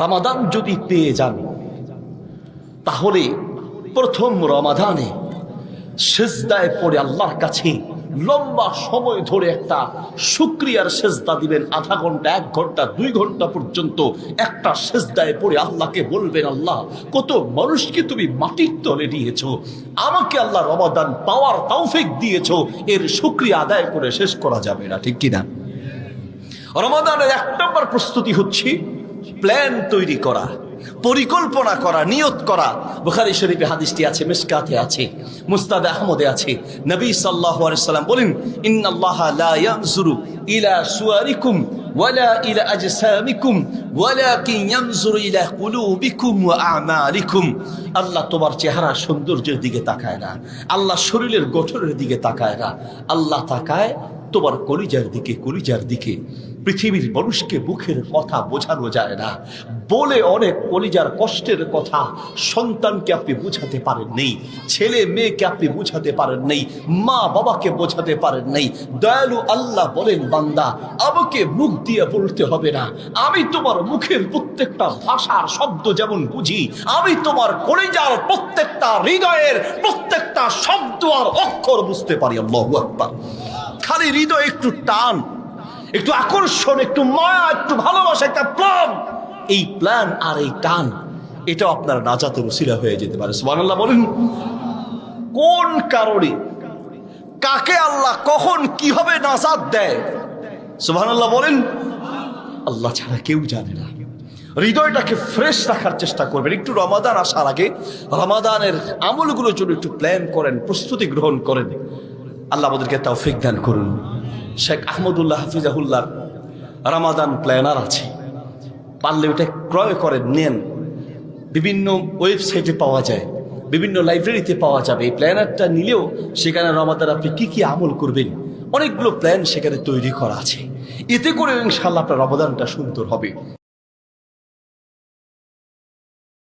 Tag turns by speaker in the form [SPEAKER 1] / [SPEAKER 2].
[SPEAKER 1] রমাদান যদি পেয়ে যান তাহলে প্রথম রমাদানে সিজদায় পড়ে আল্লাহর কাছে লম্বা সময় ধরে একটা শুকরিয়ার সিজদা দিবেন। আধা ঘন্টা, 1 ঘন্টা, 2 ঘন্টা পর্যন্ত একটা সিজদায় পড়ে আল্লাহকে বলবেন, আল্লাহ কত মানুষকে তুমি মাটির তলে দিয়েছো, আমাকে আল্লাহ রমাদান পাওয়ার তৌফিক দিয়েছো, এর শুকরিয়া আদায় করে শেষ করা যাবে না, ঠিক কিনা? রমাদানের 1 নম্বর প্রস্তুতি হচ্ছে প্ল্যান তৈরি করা, পরিকল্পনা করা, নিয়ত করা। বুখারী শরীফে হাদিসটি আছে, মিশকাতে আছে, মুসনাদে আহমদে আছে। নবী সাল্লাল্লাহু আলাইহি সাল্লাম বলেন, ইন্নাল্লাহা লা ইয়ানজুরু ইলা সুওয়ারিকুম ওয়ালা ইলা আজসামিকুম ওয়ালাকিন ইয়ানজুরু ইলা কুলুবিকুম ওয়া আমালিকুম। আল্লাহ তোমার চেহারা সৌন্দর্যের দিকে তাকায় না, আল্লাহ শরীরের গঠনের দিকে তাকায় না, আল্লাহ তাকায় তোমার কলিজার দিকে। পৃথিবীর মানুষকে মুখের কথা বোঝানো যায় না, বলে অনেক কলিজার কষ্টের কথা সন্তানকে আপনি বোঝাতে পারেন নেই, ছেলে মেয়েকে আপনি বোঝাতে পারেন নেই, মা বাবাকে বোঝাতে পারেন নেই। দয়ালু আল্লাহ বলেন, বান্দা আমাকে মুখ দিয়ে বলতে হবে না, আমি তোমার মুখের প্রত্যেকটা ভাষার শব্দ যেমন বুঝি, আমি তোমার কলিজার প্রত্যেকটা হৃদয়ের প্রত্যেকটা শব্দ আর অক্ষর বুঝতে পারি। আল্লাহু আকবার। খালি হৃদয় একটু টান, একটু আকর্ষণ, একটু মায়া, একটু ভালোবাসা, একটা প্ল্যান, এই প্ল্যান আর এই টান, এটা আপনার নাজাতের ওসিলা হয়ে যেতে পারে। সুবহানাল্লাহ বলেন। কোন কারণে কাকে আল্লাহ কখন কিভাবে নাজাত দেয়, সুবহানাল্লাহ বলেন, আল্লাহ ছাড়া কেউ জানে না। হৃদয়টাকে ফ্রেশ রাখার চেষ্টা করবেন। একটু রমাদান আসার আগে রমাদানের আমলগুলোর জন্য একটু প্ল্যান করেন, প্রস্তুতি গ্রহণ করেন। আল্লাহ আমাদেরকে তৌফিক দান করুন। শেখ আহমদুল্লাহ হাফিজাহুল্লাহ রমাদান প্ল্যানার আছে, পারলে ওটা ক্রয় করেন, নেন। বিভিন্ন ওয়েবসাইটে পাওয়া যায়, বিভিন্ন লাইব্রেরিতে পাওয়া যাবে। এই প্ল্যানারটা নিলেও সেখানে রমাদান আপনি কি কি আমল করবেন, অনেকগুলো প্ল্যান সেখানে তৈরি করা আছে। এতে করে ইনশাআল্লাহ আপনার রমাদানটা সুন্দর হবে।